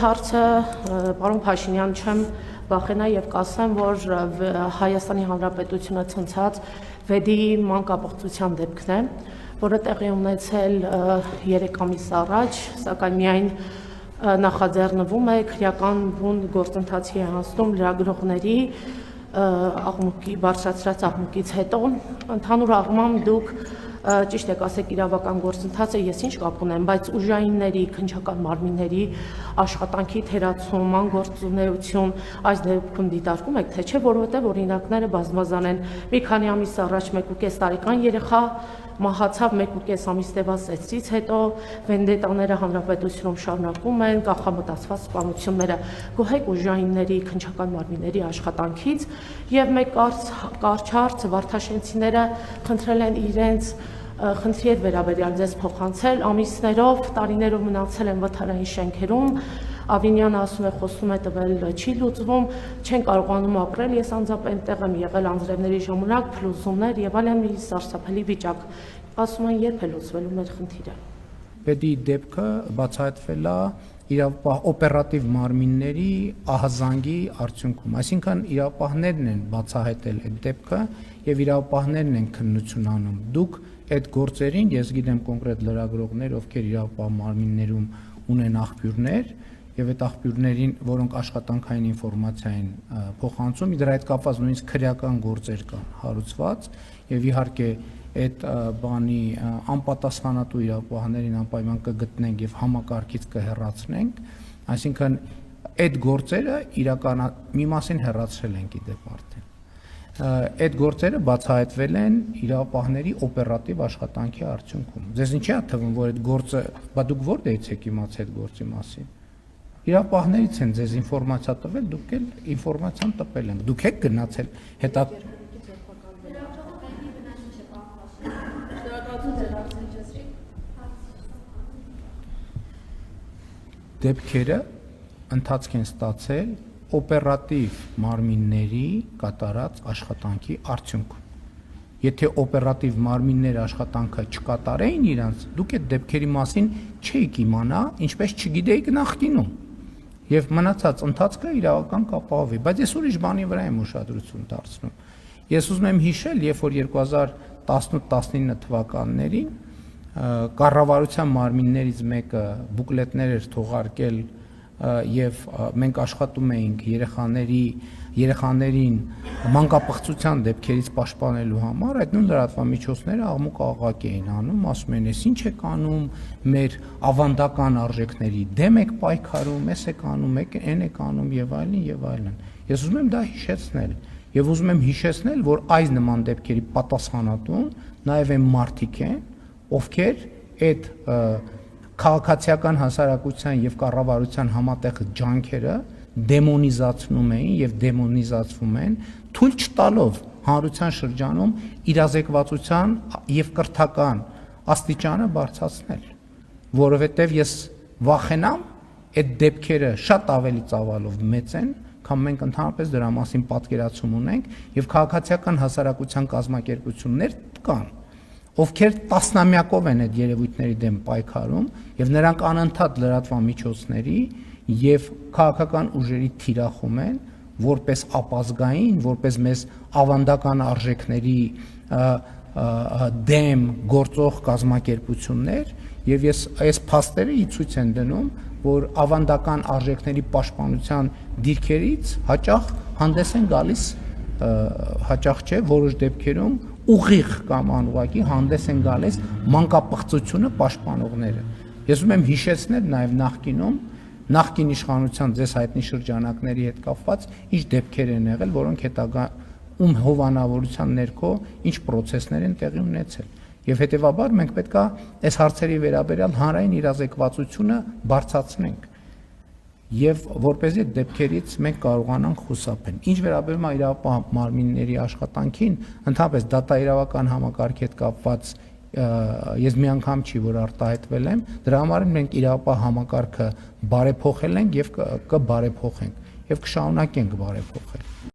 հարցը, պարոն Փաշինյան, չեմ վախենա եւ կասեմ, որ Հայաստանի Հանրապետությունը ցնցած վեդի մանկապղծության դեպքն է, որը տեղի ունեցել 3 ամիս առաջ, սակայն միայն նախաձեռնվում է քրեական բուն գործընթացի է հասնում լրագրողների աղմուկի բարձրացրած աղմուկից հետո ընդհանուր առմամբ դուք ճիշտ եք ասեք իրավական գործընթացը ես ինչ կապ ունեմ, բայց ուժայինների, քննչական մարմինների աշխատանքի թերացում, գործունեություն այս դեպքում դիտարկում եք, թե չէ, որովհետև օրինակները բազմազան են։ Մի քանի ամիս առաջ 1.5 տարեկան երեխա մահացավ 1.5 ամիս տևած ծեծից հետո, վենդետաները հանրապետությունում շարունակվում են, կանխամտածված սպանությունները գոհեք ուժայինների, քննչական մարմինների աշխատանքից եւ մեկ կարճ հարց Վարդաշենցիները խնդրել են իրենց խնդրի հետ վերաբերյալ ձեզ փոխանցել, ամիսներով, տարիներով մնացել են վթարային շենքերում, Ավինյանը ասում է խոսում է տվել չի լուծվում, չեն կարողանում ապրել, ես անձամբ այնտեղ եմ եղել անձրևների ժամանակ, փլուզումներ եւ այլն մի սարսափելի վիճակ, ասում են երբ է լուծվելու մեր խնդիրը։ Պետի դեպքը բացահայտվել է օպերատիվ մարմինների ահազանգի արդյունքում, այսինքն իրավապահներն են բացահայտել այդ դեպքը եւ իրավապահներն են քննություն անում։ Դուք այդ գործերին, ես գիտեմ կոնկրետ լրագրողներ, ովքեր իրավապահ մարմիններում ունեն աղբյուրներ եւ այդ աղբյուրներին, որոնք աշխատանքային ինֆորմացիա են փոխանցում, դրա հետ կապված նույնիսկ քրեական գործեր կան հարուցված եւ իհարկե այդ բանի անպատասխանատու իրավապահներին անպայման կգտնենք եւ համակարգից կհեռացնենք, այսինքն այդ գործերը իրական մի մասին հեռացրել ենք իդեպ արդեն։ Այդ գործերը բացահայտվել են իրավապահների օպերատիվ աշխատանքի արդյունքում։ Ձեզ ինչի՞ է թվում, որ այդ գործը, բա դուք որտեղից եք իմացել այդ գործի մասին։ Իրավապահներից են ձեզ ինֆորմացիա տվել, դուք էլ ինֆորմացիան տպել եք։ Դուք եք գնացել հետա դեպքերը ընթացք են ստացել օպերատիվ մարմինների կատարած աշխատանքի արդյունքում։ Եթե օպերատիվ մարմինները աշխատանքը չկատարեին իրանց, դուք այդ դեպքերի մասին չէիք իմանա, ինչպես չգիտեիք նախկինում։ Եվ մնացած ընթացքը իրավական կապահովի, բայց ես ուրիշ բանի վրա եմ ուշադրություն դարձնում։ Ես ուզում եմ հիշել, երբ որ 2018-19 թվականներին կառավարության մարմիններից մեկը բուկլետներ էր թողարկել եւ մենք աշխատում էինք երեխաներին մանկապղծության դեպքերից պաշտպանելու համար, այդ նույն լրատվամիջոցները աղմուկ աղաղակ էին անում, ասում են, «Ես ինչ եք անում, մեր ավանդական արժեքների դեմ եք պայքարում, էս եք անում, այն եք անում եւ այլն եւ այլն»։ Ես ուզում եմ դա հիշեցնել եւ ուզում եմ հիշեցնել, որ այս նման դեպքերի պատասխանատուն նաեւ այն մարդիկ են, ովքեր այդ քաղաքացիական հասարակության եւ կառավարության համատեղ ջանքերը դեմոնիզացնում էին եւ դեմոնիզացվում են, թույլ չտալով հանրության շրջանում իրազեկվածության եւ կրթական աստիճանը բարձրացնել, որովհետեւ ես վախենամ այդ դեպքերը շատ ավելի ծավալով մեծ են, քան մենք ընդհանրապես դրա մասին պատկերացում ունենք եւ քաղաքացիական հասարակության կազմակերպություններ կան, ովքեր տասնամյակով են այդ երևույթների դեմ պայքարում եւ նրանք անընդհատ լրատվամիջոցների եւ քաղաքական ուժերի թիրախում են որպես ապազգային, որպես մեզ ավանդական արժեքների դեմ գործող կազմակերպություններ եւ ես այս փաստերը ցույց են դնում, որ ավանդական արժեքների պաշտպանության դիրքերից հաճախ հանդես են գալիս, հաճախ չէ, որոշ դեպքերում ուղիղ կամ անուղղակի հանդես են գալիս մանկապղծությունը պաշտպանողները։ Ես ուզում եմ հիշեցնել նաև նախկին իշխանության ձեզ հայտնի շրջանակների հետ կապված ինչ դեպքեր են եղել, որոնք հետագա հովանավորության ներքո ինչ պրոցեսներ են տեղի ունեցել։ Եվ հետևաբար մենք պետք է այս հարցերի վերաբերյալ հանրային իրազեկվածությունը բարձրացնենք եւ որպեսզի դեպքերից մենք կարողանանք խուսափել։ Ինչ վերաբերում է իրավապահ մարմինների աշխատանքին, ընդհանրապես դատաիրավական համակարգի հետ կապված ես մի անգամ չի որ արտահայտվել եմ, դրա համար մենք իրավապահ համակարգը բարեփոխել ենք եւ կբարեփոխենք եւ կշարունակենք բարեփոխել։